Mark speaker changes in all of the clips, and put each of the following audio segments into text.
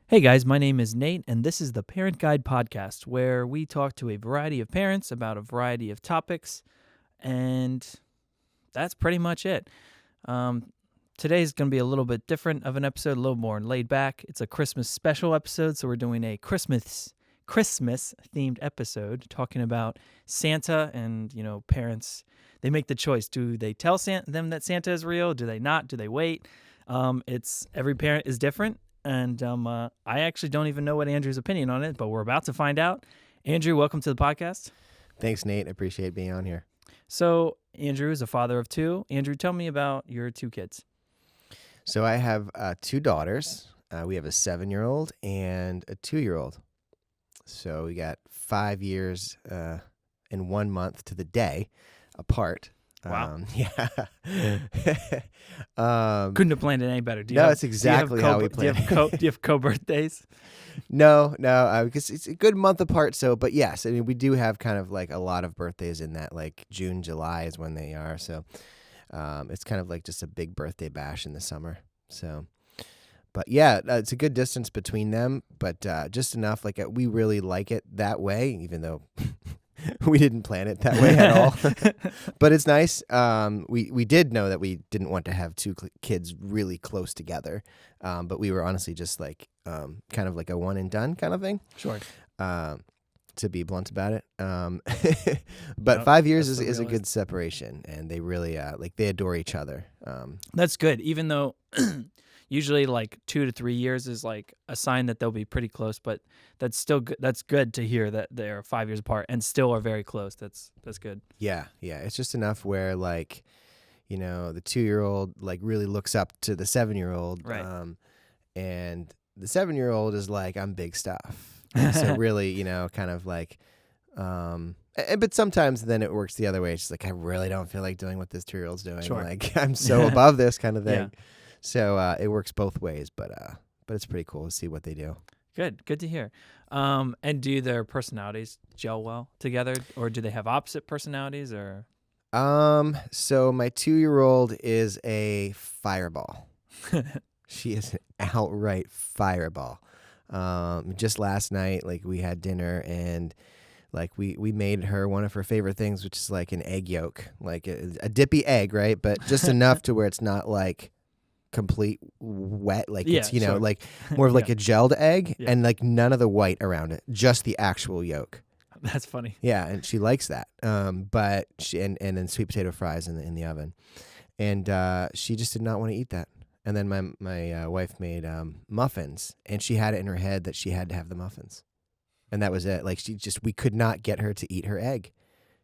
Speaker 1: Hey guys, my name is Nate, and this is the Parent Guide podcast, where we talk to a variety of parents about a variety of topics, and that's pretty much it. Um, Today's going to be a little bit different of an episode, a little more laid back. It's a Christmas special episode, so we're doing a Christmas themed episode talking about Santa and parents. They make the choice: do they tell them that Santa is real? Do they not? Do they wait? It's every parent is different. And I actually don't even know what Andrew's opinion on it, but we're about to find out. Andrew, welcome to the podcast.
Speaker 2: Thanks, Nate. I appreciate being on here.
Speaker 1: So Andrew is a father of two. Andrew, tell me about your two kids.
Speaker 2: So I have two daughters. We have a 7-year-old and a 2-year-old. So we got 5 years and 1 month to the day apart.
Speaker 1: Wow.
Speaker 2: Yeah.
Speaker 1: Couldn't have planned it any better.
Speaker 2: That's exactly how we planned it.
Speaker 1: Do you have co-birthdays?
Speaker 2: No, because it's a good month apart. So, but yes, I mean, we do have kind of like a lot of birthdays in that, like June, July is when they are. So it's kind of like just a big birthday bash in the summer. So, but yeah, it's a good distance between them, but just enough. Like we really like it that way, even though we didn't plan it that way at all. But it's nice. We did know that we didn't want to have two kids really close together, but we were honestly just like kind of like a one and done kind of thing.
Speaker 1: Sure.
Speaker 2: To be blunt about it. But 5 years is a good separation, and they really they adore each other.
Speaker 1: That's good, even though usually like 2 to 3 years is like a sign that they'll be pretty close, but that's still good. That's good to hear that they're 5 years apart and still are very close. That's good.
Speaker 2: Yeah. It's just enough where like, the 2-year-old like really looks up to the 7-year-old.
Speaker 1: Right.
Speaker 2: And the 7-year-old is like, I'm big stuff. And so really, kind of like, but sometimes then it works the other way. It's just like, I really don't feel like doing what this 2-year-old's doing.
Speaker 1: Sure.
Speaker 2: Like I'm so above this kind of thing.
Speaker 1: Yeah.
Speaker 2: So it works both ways, but it's pretty cool to see what they do.
Speaker 1: Good to hear. And do their personalities gel well together, or do they have opposite personalities? Or
Speaker 2: so my 2-year-old is a fireball. She is an outright fireball. Just last night, like we had dinner and like we made her one of her favorite things, which is like an egg yolk, like a dippy egg, right? But just enough to where it's not like complete wet, like it's
Speaker 1: sure.
Speaker 2: like more of like
Speaker 1: Yeah.
Speaker 2: a gelled egg,
Speaker 1: Yeah.
Speaker 2: and like none of the white around it, just the actual yolk.
Speaker 1: That's funny.
Speaker 2: Yeah, and she likes that. But she and then sweet potato fries in the oven, and she just did not want to eat that. And then my wife made muffins, and she had it in her head that she had to have the muffins, and that was it. Like we could not get her to eat her egg.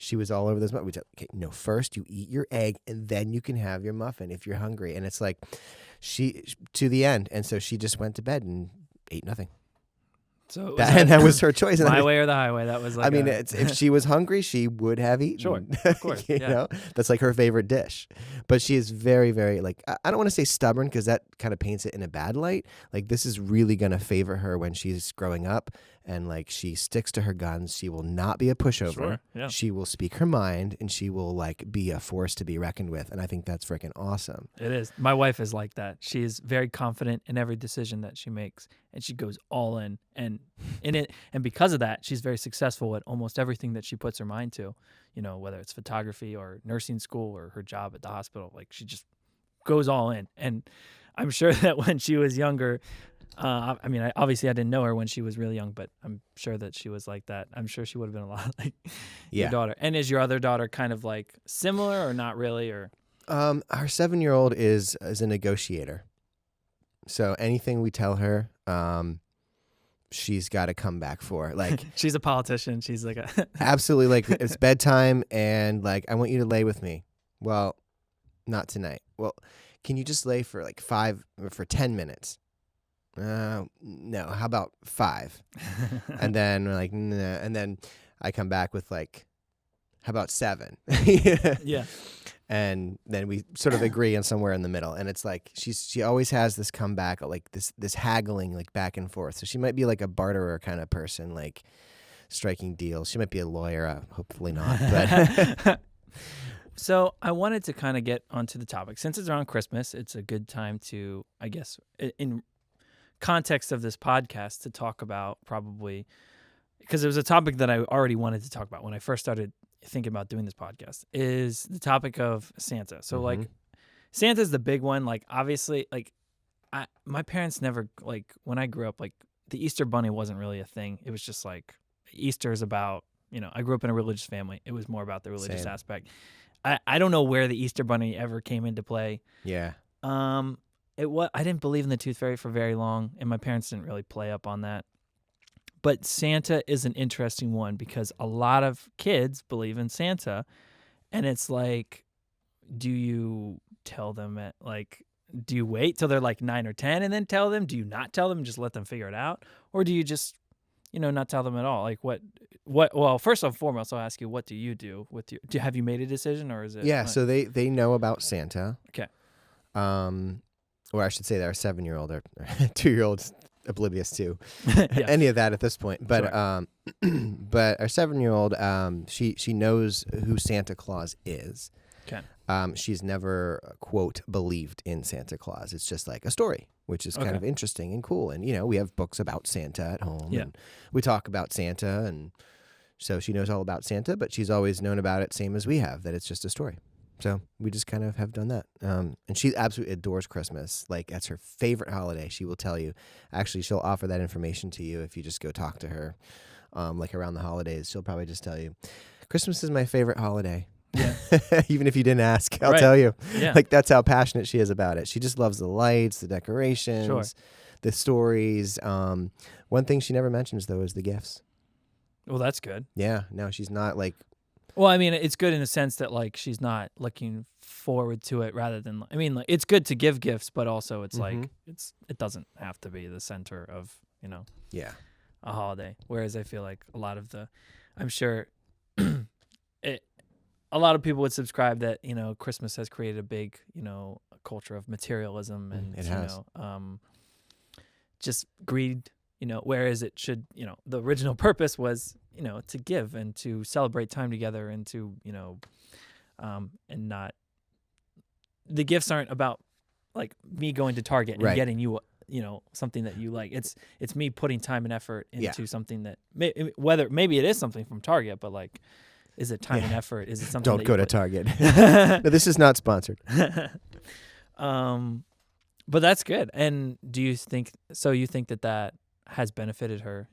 Speaker 2: She was all over this. We said, okay, no, first you eat your egg, and then you can have your muffin if you're hungry. And it's like she to the end, and so she just went to bed and ate nothing.
Speaker 1: So
Speaker 2: That was her choice.
Speaker 1: My way or the highway. That was like.
Speaker 2: If she was hungry, she would have eaten.
Speaker 1: Sure, of course.
Speaker 2: you know, that's like her favorite dish. But she is very, very like, I don't want to say stubborn because that kind of paints it in a bad light. Like this is really going to favor her when she's growing up, and like she sticks to her guns. She will not be a pushover.
Speaker 1: Sure, yeah.
Speaker 2: She will speak her mind, and she will like be a force to be reckoned with. And I think that's freaking awesome.
Speaker 1: It is. My wife is like that. She is very confident in every decision that she makes, and she goes all in. And in it, and because of that, she's very successful at almost everything that she puts her mind to. Whether it's photography or nursing school or her job at the hospital, like she just goes all in. And I'm sure that when she was younger, obviously I didn't know her when she was really young, but I'm sure that she was like that. I'm sure she would have been a lot like your daughter. And is your other daughter kind of like similar or not really? Or
Speaker 2: our 7-year-old is a negotiator. So anything we tell her, she's got to come back for. Like
Speaker 1: she's a politician. She's like
Speaker 2: absolutely, like it's bedtime and like I want you to lay with me. Well, not tonight. Well, can you just lay for like 10 minutes? No. How about 5? And then we're like, nah. And then I come back with like, how about 7?
Speaker 1: Yeah.
Speaker 2: And then we sort of agree on somewhere in the middle. And it's like she always has this comeback, like this haggling, like back and forth. So she might be like a barterer kind of person, like striking deals. She might be a lawyer, hopefully not. But
Speaker 1: So I wanted to kind of get onto the topic. Since it's around Christmas, it's a good time to, I guess, context of this podcast to talk about probably because it was a topic that I already wanted to talk about when I first started thinking about doing this podcast is the topic of Santa. So like Santa's the big one. Like obviously like my parents never like when I grew up like the Easter bunny wasn't really a thing. It was just like Easter is about, I grew up in a religious family. It was more about the religious
Speaker 2: Same.
Speaker 1: aspect. I don't know where the Easter bunny ever came into play.
Speaker 2: Yeah.
Speaker 1: I didn't believe in the tooth fairy for very long, and my parents didn't really play up on that. But Santa is an interesting one because a lot of kids believe in Santa, and it's like, do you tell them do you wait till they're like 9 or 10 and then tell them? Do you not tell them and just let them figure it out? Or do you just, not tell them at all? Like well, first and foremost, I'll ask you, what do you do with have you made a decision or is it?
Speaker 2: Yeah. So they know about Santa.
Speaker 1: Okay.
Speaker 2: Or I should say that our 7-year-old or 2-year-old's oblivious to
Speaker 1: Yeah.
Speaker 2: any of that at this point. But
Speaker 1: Sure.
Speaker 2: but our 7-year-old, she knows who Santa Claus is.
Speaker 1: Okay.
Speaker 2: She's never, quote, believed in Santa Claus. It's just like a story, which is kind
Speaker 1: Okay.
Speaker 2: of interesting and cool. And, we have books about Santa at home.
Speaker 1: Yeah.
Speaker 2: And we talk about Santa. And so she knows all about Santa, but she's always known about it same as we have, that it's just a story. So we just kind of have done that. And she absolutely adores Christmas. Like, that's her favorite holiday. She will tell you. Actually, she'll offer that information to you if you just go talk to her. Like around the holidays, she'll probably just tell you, Christmas is my favorite holiday.
Speaker 1: Yeah.
Speaker 2: Even if you didn't ask, I'll
Speaker 1: Right.
Speaker 2: tell you.
Speaker 1: Yeah.
Speaker 2: Like, that's how passionate she is about it. She just loves the lights, the decorations,
Speaker 1: Sure.
Speaker 2: the stories. One thing she never mentions, though, is the gifts.
Speaker 1: Well, that's good.
Speaker 2: Yeah. No, she's not like...
Speaker 1: Well, I mean, it's good in the sense that like she's not looking forward to it rather than like it's good to give gifts, but also it's like it doesn't have to be the center of,
Speaker 2: Yeah.
Speaker 1: a holiday. Whereas I feel like a lot of I'm sure a lot of people would subscribe that, Christmas has created a big, culture of materialism and
Speaker 2: It has.
Speaker 1: Just greed, whereas it should, the original purpose was, to give and to celebrate time together and to, and not, the gifts aren't about like me going to Target and
Speaker 2: Right.
Speaker 1: getting you, something that you like. It's me putting time and effort into something that whether maybe it is something from Target, but like, is it time and effort? Is it something?
Speaker 2: Don't
Speaker 1: that
Speaker 2: go
Speaker 1: you
Speaker 2: to
Speaker 1: put-
Speaker 2: Target. No, this is not sponsored.
Speaker 1: But that's good. And do you think so? You think that has benefited her?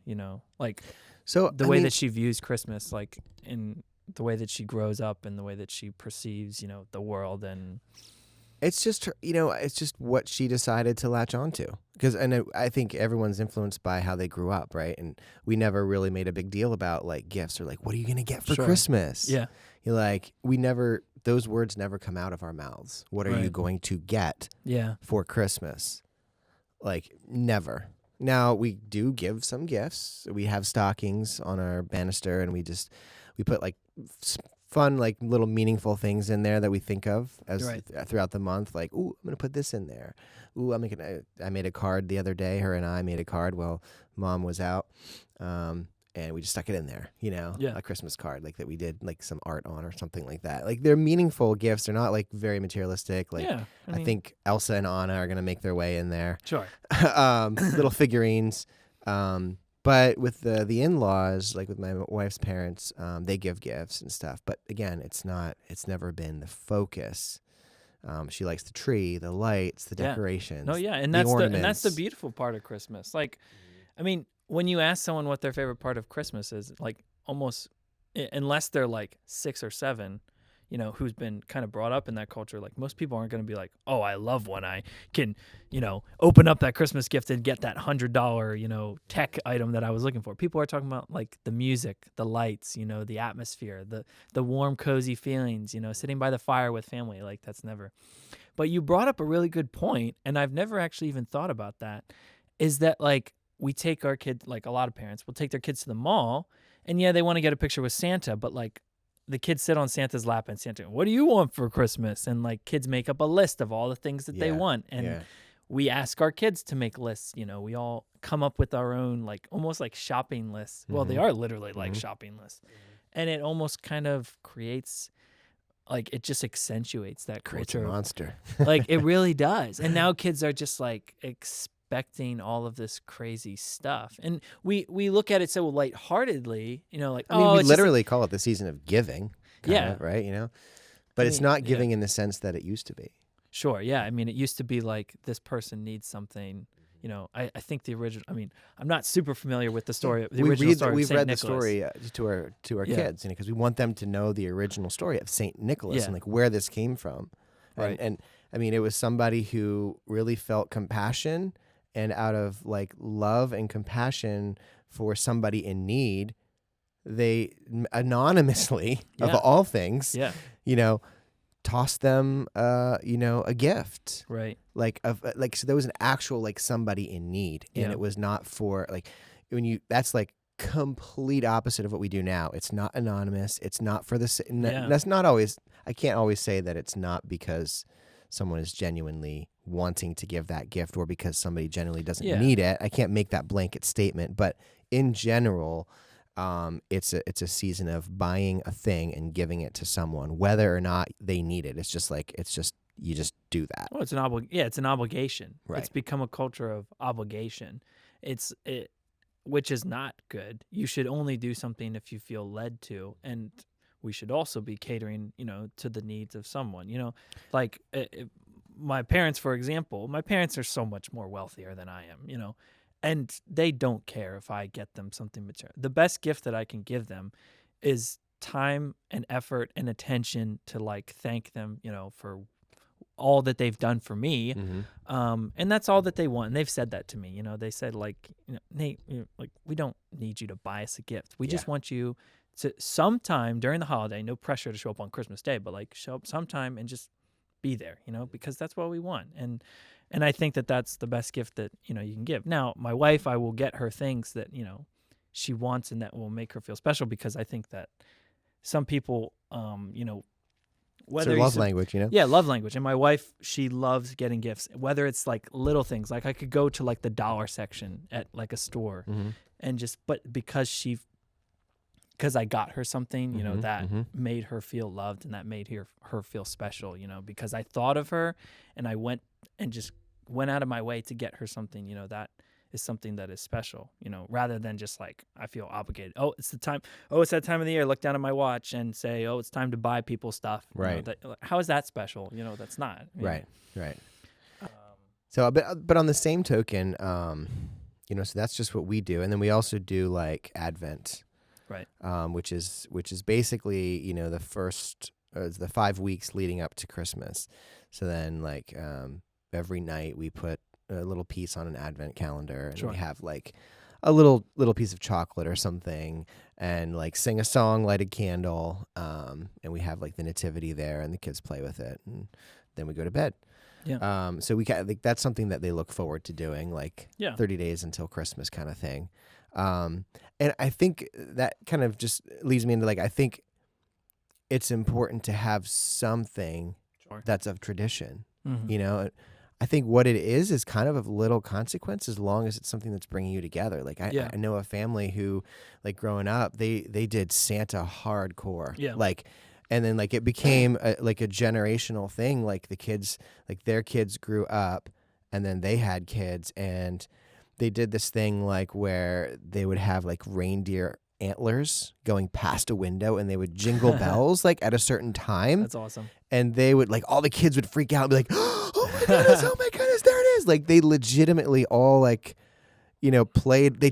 Speaker 1: Like
Speaker 2: So
Speaker 1: the way that she views Christmas, like in the way that she grows up and the way that she perceives, the world and.
Speaker 2: it's just her, it's just what she decided to latch onto. Because I think everyone's influenced by how they grew up, right? And we never really made a big deal about like gifts or like, what are you gonna get for
Speaker 1: Sure.
Speaker 2: Christmas?
Speaker 1: Yeah.
Speaker 2: You're like, those words never come out of our mouths. What are you
Speaker 1: Right.
Speaker 2: going to get
Speaker 1: Yeah.
Speaker 2: for Christmas? Like, never. Now, we do give some gifts. We have stockings on our banister, and we put like fun, like little meaningful things in there that we think of as
Speaker 1: Right.
Speaker 2: throughout the month. Like, ooh, I'm gonna put this in there. Ooh, I made a card the other day. Her and I made a card while Mom was out, and we just stuck it in there.
Speaker 1: Yeah.
Speaker 2: A Christmas card like that we did like some art on or something like that. Like, they're meaningful gifts. They're not like very materialistic. Like,
Speaker 1: yeah.
Speaker 2: I think Elsa and Anna are gonna make their way in there.
Speaker 1: Sure.
Speaker 2: Little figurines. But with the in-laws, like with my wife's parents, they give gifts and stuff. But again, it's never been the focus. She likes the tree, the lights, the
Speaker 1: Yeah.
Speaker 2: decorations.
Speaker 1: No, yeah, and
Speaker 2: the
Speaker 1: that's the
Speaker 2: ornaments.
Speaker 1: beautiful part of Christmas. Like, I mean, when you ask someone what their favorite part of Christmas is, like almost unless they're like 6 or 7, who's been kind of brought up in that culture, like most people aren't going to be like, oh, I love when I can, open up that Christmas gift and get that $100, tech item that I was looking for. People are talking about like the music, the lights, the atmosphere, the warm, cozy feelings, sitting by the fire with family. Like that's never. But you brought up a really good point, and I've never actually even thought about that, is that like we take our kids, like a lot of parents will take their kids to the mall, and yeah, they want to get a picture with Santa, but like the kids sit on Santa's lap and Santa, what do you want for Christmas? And like kids make up a list of all the things that they want. And we ask our kids to make lists. We all come up with our own, like almost like shopping lists. Well, they are literally like shopping lists. And it almost kind of creates, like, it just accentuates that
Speaker 2: Creates a
Speaker 1: culture.
Speaker 2: monster.
Speaker 1: Like it really does. And now kids are just like expecting all of this crazy stuff. And we look at it so lightheartedly, like,
Speaker 2: I mean,
Speaker 1: oh,
Speaker 2: we
Speaker 1: it's just
Speaker 2: literally call it the season of giving, kind
Speaker 1: yeah.
Speaker 2: of, right? But
Speaker 1: I
Speaker 2: it's
Speaker 1: mean,
Speaker 2: not
Speaker 1: yeah.
Speaker 2: giving in the sense that it used to be.
Speaker 1: Sure, yeah. I mean, it used to be like this person needs something. I think the original. I mean, I'm not super familiar with the story, the original story of
Speaker 2: We've
Speaker 1: Saint
Speaker 2: read
Speaker 1: Nicholas.
Speaker 2: the story to our
Speaker 1: Yeah.
Speaker 2: kids, because we want them to know the original story of Saint Nicholas
Speaker 1: Yeah.
Speaker 2: and like where this came from.
Speaker 1: Right.
Speaker 2: And I mean, it was somebody who really felt compassion, and out of like love and compassion for somebody in need, they anonymously, of
Speaker 1: Yeah.
Speaker 2: all things,
Speaker 1: Yeah.
Speaker 2: tossed them, a gift.
Speaker 1: Right.
Speaker 2: So there was an actual like somebody in need, and
Speaker 1: Yeah.
Speaker 2: it was not for like that's like complete opposite of what we do now. It's not anonymous. It's not for the
Speaker 1: Yeah.
Speaker 2: that's not always. I can't always say that it's not because someone is genuinely wanting to give that gift or because somebody genuinely doesn't
Speaker 1: Yeah.
Speaker 2: need it. I can't make that blanket statement, but in general, it's a season of buying a thing and giving it to someone, whether or not they need it. It's just you just do that.
Speaker 1: Well, it's an obligation.
Speaker 2: Right.
Speaker 1: It's become a culture of obligation. Which is not good. You should only do something if you feel led to, and we should also be catering, to the needs of someone. Like my parents, for example. My parents are so much more wealthier than I am. And they don't care if I get them something material. The best gift that I can give them is time and effort and attention to like thank them, for all that they've done for me.
Speaker 2: Mm-hmm.
Speaker 1: And that's all that they want. And they've said that to me. They said like, Nate, like we don't need you to buy us a gift. We just want you to sometime during the holiday, no pressure to show up on Christmas Day, but like show up sometime and just be there, because that's what we want. And I think that that's the best gift that, you can give. Now, my wife, I will get her things that, she wants and that will make her feel special, because I think that some people, whether
Speaker 2: it's love language,
Speaker 1: Yeah, love language. And my wife, she loves getting gifts, whether it's like little things. Like I could go to like the dollar section at like a store and but because I got her something, that made her feel loved and that made her feel special, because I thought of her and I went out of my way to get her something, that is something that is special, rather than just like I feel obligated. Oh, it's the time. Oh, it's that time of the year. Look down at my watch and say, oh, it's time to buy people stuff.
Speaker 2: Right.
Speaker 1: How is that special? That's not.
Speaker 2: Right. Right. So, but on the same token, so that's just what we do, and then we also do like Advent,
Speaker 1: right?
Speaker 2: Which is basically the 5 weeks leading up to Christmas. So then like every night we put a little piece on an Advent calendar, and we have like a little piece of chocolate or something, and like sing a song, light a candle, and we have like the nativity there, and the kids play with it, and then we go to bed.
Speaker 1: Yeah.
Speaker 2: So like that's something that they look forward to doing, like 30 days until Christmas kind of thing. And I think that kind of just leads me into like, I think it's important to have something that's of tradition, I think what it is kind of little consequence, as long as it's something that's bringing you together. Like I know a family who, like growing up, they did Santa hardcore.
Speaker 1: Yeah.
Speaker 2: Like, and then like it became a generational thing. Like the kids, like their kids grew up, and then they had kids, and they did this thing like where they would have like reindeer antlers going past a window, and they would jingle bells like at a certain time.
Speaker 1: That's awesome.
Speaker 2: And they would like, all the kids would freak out and be like, oh my goodness, there it is. Like they legitimately all like, played, they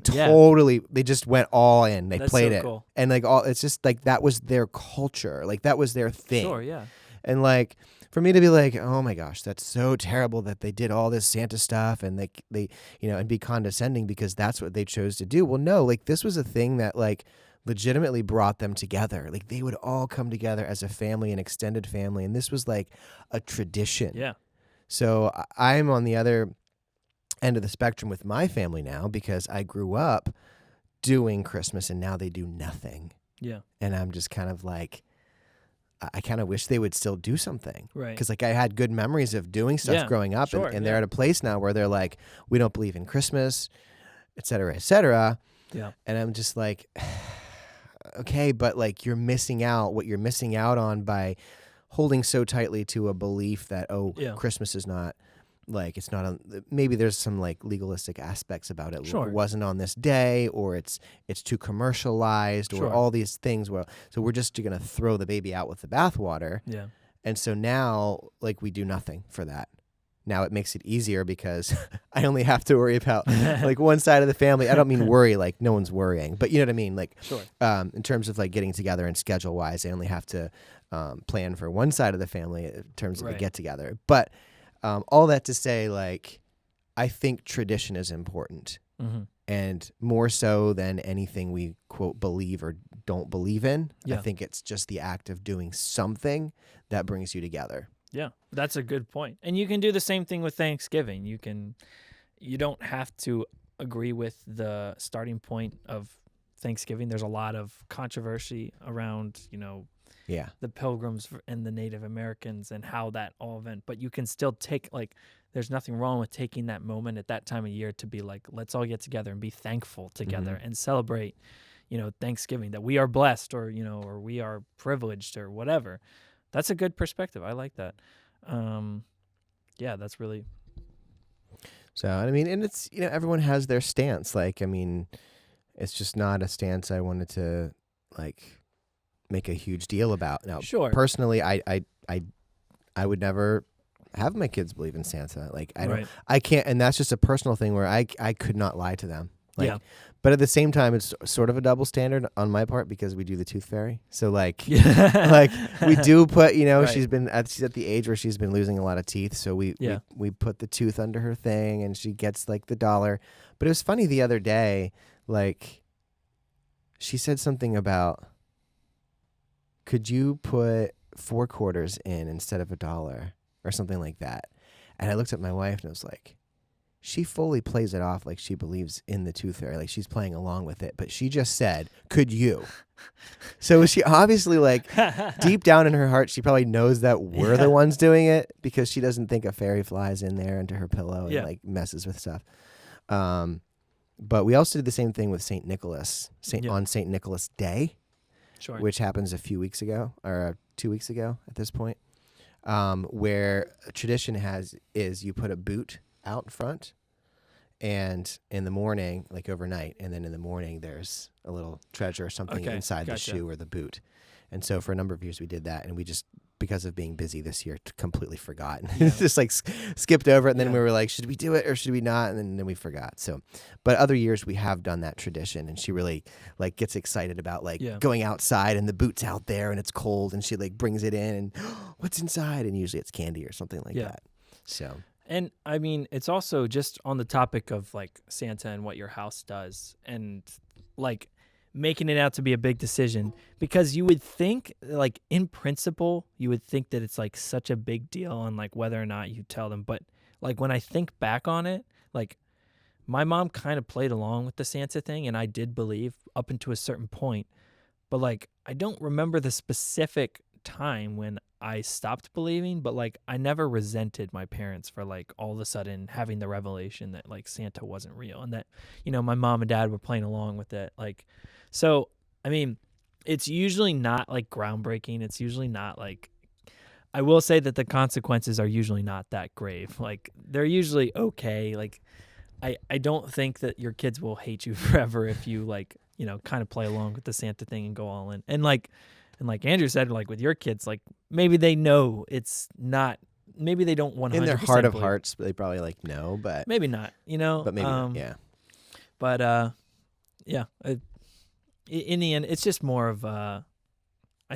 Speaker 2: just went all in. They played it.
Speaker 1: Cool.
Speaker 2: And like it's just like, that was their culture. Like that was their thing.
Speaker 1: Sure. Yeah.
Speaker 2: And like, for me to be like, oh my gosh, that's so terrible that they did all this Santa stuff, and they and be condescending because that's what they chose to do. Well, no, like this was a thing that like legitimately brought them together. Like they would all come together as a family, an extended family, and this was like a tradition.
Speaker 1: Yeah.
Speaker 2: So I'm on the other end of the spectrum with my family now, because I grew up doing Christmas and now they do nothing.
Speaker 1: Yeah.
Speaker 2: And I'm just kind of like, I kind of wish they would still do something.
Speaker 1: Right.
Speaker 2: Because like I had good memories of doing stuff growing up, and they're at a place now where they're like, we don't believe in Christmas, et cetera, et cetera.
Speaker 1: Yeah.
Speaker 2: And I'm just like, okay, but like you're missing out what you're missing out on by holding so tightly to a belief that, Christmas is not like it's not on. Maybe there's some like legalistic aspects about it. It
Speaker 1: Sure.
Speaker 2: wasn't on this day, or it's too commercialized, or
Speaker 1: Sure.
Speaker 2: all these things. Where so we're just gonna throw the baby out with the bathwater,
Speaker 1: Yeah.
Speaker 2: and so now like we do nothing for that. Now it makes it easier because I only have to worry about like one side of the family. I don't mean worry like no one's worrying, but you know what I mean. Like
Speaker 1: Sure.
Speaker 2: in terms of like getting together and schedule wise, I only have to plan for one side of the family in terms of a
Speaker 1: Right.
Speaker 2: get together. But all that to say, like I think tradition is important,
Speaker 1: Mm-hmm.
Speaker 2: and more so than anything we quote believe or don't believe in. I
Speaker 1: Yeah.
Speaker 2: think it's just the act of doing something that brings you together.
Speaker 1: Yeah, that's a good point. And you can do the same thing with Thanksgiving. You don't have to agree with the starting point of Thanksgiving. There's a lot of controversy around,
Speaker 2: Yeah.
Speaker 1: the Pilgrims and the Native Americans and how that all went. But you can still take there's nothing wrong with taking that moment at that time of year to be like, let's all get together and be thankful together and celebrate, Thanksgiving, that we are blessed or we are privileged or whatever. That's a good perspective. I like that. Yeah, that's really
Speaker 2: So, I mean, and it's, everyone has their stance. Like, I mean, it's just not a stance I wanted to like make a huge deal about. Now,
Speaker 1: sure.
Speaker 2: personally, I would never have my kids believe in Santa. Like,
Speaker 1: Right.
Speaker 2: I can't, and that's just a personal thing where I could not lie to them. Like,
Speaker 1: Yeah.
Speaker 2: but at the same time, it's sort of a double standard on my part because we do the tooth fairy. So like,
Speaker 1: Yeah.
Speaker 2: like we do put,
Speaker 1: Right.
Speaker 2: she's at the age where she's been losing a lot of teeth. So we put the tooth under her thing and she gets like the dollar. But it was funny the other day, like she said something about, could you put 4 quarters in instead of $1 or something like that? And I looked at my wife and I was like, she fully plays it off like she believes in the tooth fairy, like she's playing along with it. But she just said, could you? So she obviously like deep down in her heart, she probably knows that we're the ones doing it because she doesn't think a fairy flies in there into her pillow and like messes with stuff. But we also did the same thing with St. Nicholas on St. Nicholas Day,
Speaker 1: Sure.
Speaker 2: which happens a few weeks ago or 2 weeks ago at this point, where a tradition is you put a boot out front and in the morning, like overnight, and then in the morning there's a little treasure or something inside the shoe or the boot. And so for a number of years we did that, and we just, because of being busy this year, completely forgot. Just like skipped over it, and then we were like, should we do it or should we not? And then we forgot. So, but other years we have done that tradition, and she really like gets excited about like going outside and the boot's out there and it's cold, and she like brings it in and what's inside? And usually it's candy or something like that. So.
Speaker 1: And I mean, it's also just on the topic of like Santa and what your house does and like making it out to be a big decision, because you would think like in principle, you would think that it's like such a big deal on like whether or not you tell them. But like when I think back on it, like my mom kind of played along with the Santa thing and I did believe up until a certain point. But like I don't remember the specific time when I stopped believing, but like I never resented my parents for like all of a sudden having the revelation that like Santa wasn't real and that, my mom and dad were playing along with it. Like, so, I mean, it's usually not like groundbreaking. It's usually not like, I will say that the consequences are usually not that grave. Like they're usually okay. Like I don't think that your kids will hate you forever if you like, kind of play along with the Santa thing and go all in. And like Andrew said, like with your kids, like maybe they know it's not, maybe they don't 100%
Speaker 2: in their heart of
Speaker 1: believe.
Speaker 2: hearts, they probably like no, but
Speaker 1: maybe not,
Speaker 2: but maybe not, yeah.
Speaker 1: But yeah, in the end, it's just more of I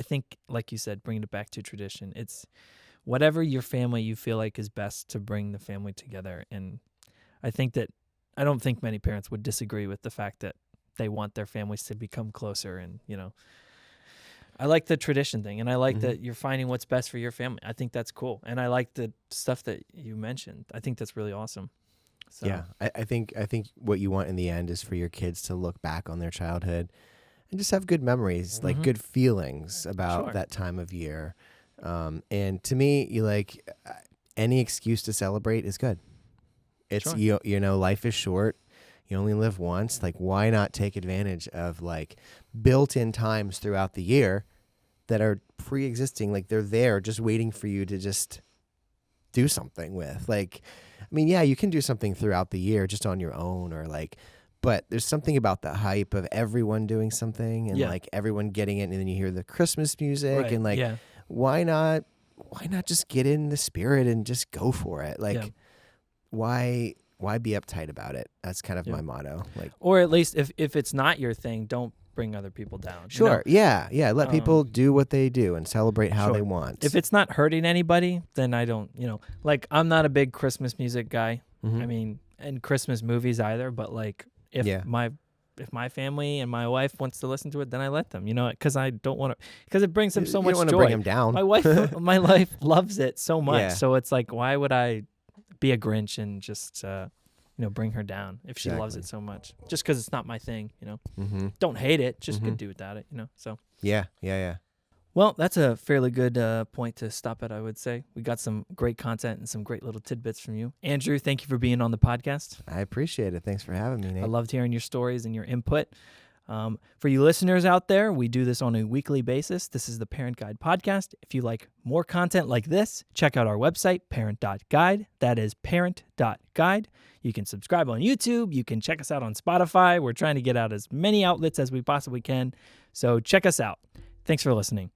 Speaker 1: think, like you said, bringing it back to tradition. It's whatever your family you feel like is best to bring the family together. And I don't think many parents would disagree with the fact that they want their families to become closer. And, I like the tradition thing, and I like that you're finding what's best for your family. I think that's cool. And I like the stuff that you mentioned. I think that's really awesome. So.
Speaker 2: Yeah, I think what you want in the end is for your kids to look back on their childhood and just have good memories, like good feelings about that time of year. And to me, you like any excuse to celebrate is good. It's life is short. You only live once. Like, why not take advantage of like built-in times throughout the year that are pre-existing? Like they're there, just waiting for you to just do something with. Like, I mean, yeah, you can do something throughout the year just on your own or but there's something about the hype of everyone doing something and
Speaker 1: Yeah.
Speaker 2: like everyone getting it. And then you hear the Christmas music
Speaker 1: Right.
Speaker 2: and like,
Speaker 1: Yeah.
Speaker 2: why not just get in the spirit and just go for it?
Speaker 1: Yeah.
Speaker 2: Like, why be uptight about it? That's kind of
Speaker 1: Yeah.
Speaker 2: my motto. Like,
Speaker 1: Or at least if it's not your thing, don't bring other people down. you know?
Speaker 2: sure. Yeah. Yeah. Let people
Speaker 1: Um,
Speaker 2: do what they do and celebrate how they
Speaker 1: Sure.
Speaker 2: want.
Speaker 1: If it's not hurting anybody, then I don't, like I'm not a big Christmas music guy.
Speaker 2: Mhm.
Speaker 1: I mean, and Christmas movies either, but like if
Speaker 2: Yeah.
Speaker 1: my family and my wife wants to listen to it, then I let them, because I don't want to, because it brings them so
Speaker 2: You
Speaker 1: much
Speaker 2: don't want to
Speaker 1: joy.
Speaker 2: bring them down.
Speaker 1: My life loves it so much.
Speaker 2: Yeah.
Speaker 1: So it's like, why would I be a Grinch and just, bring her down if she loves
Speaker 2: Exactly.
Speaker 1: it so much? Just because it's not my thing,
Speaker 2: Mm-hmm.
Speaker 1: Don't hate it, just
Speaker 2: Mhm.
Speaker 1: could do without it, So.
Speaker 2: Yeah. Yeah. Yeah.
Speaker 1: Well, that's a fairly good point to stop at, I would say. We got some great content and some great little tidbits from you. Andrew, thank you for being on the podcast.
Speaker 2: I appreciate it. Thanks for having me, Nate.
Speaker 1: I loved hearing your stories and your input. For you listeners out there, we do this on a weekly basis. This is the Parent Guide podcast. If you like more content like this, check out our website, parent.guide. That is parent.guide. You can subscribe on YouTube. You can check us out on Spotify. We're trying to get out as many outlets as we possibly can. So check us out. Thanks for listening.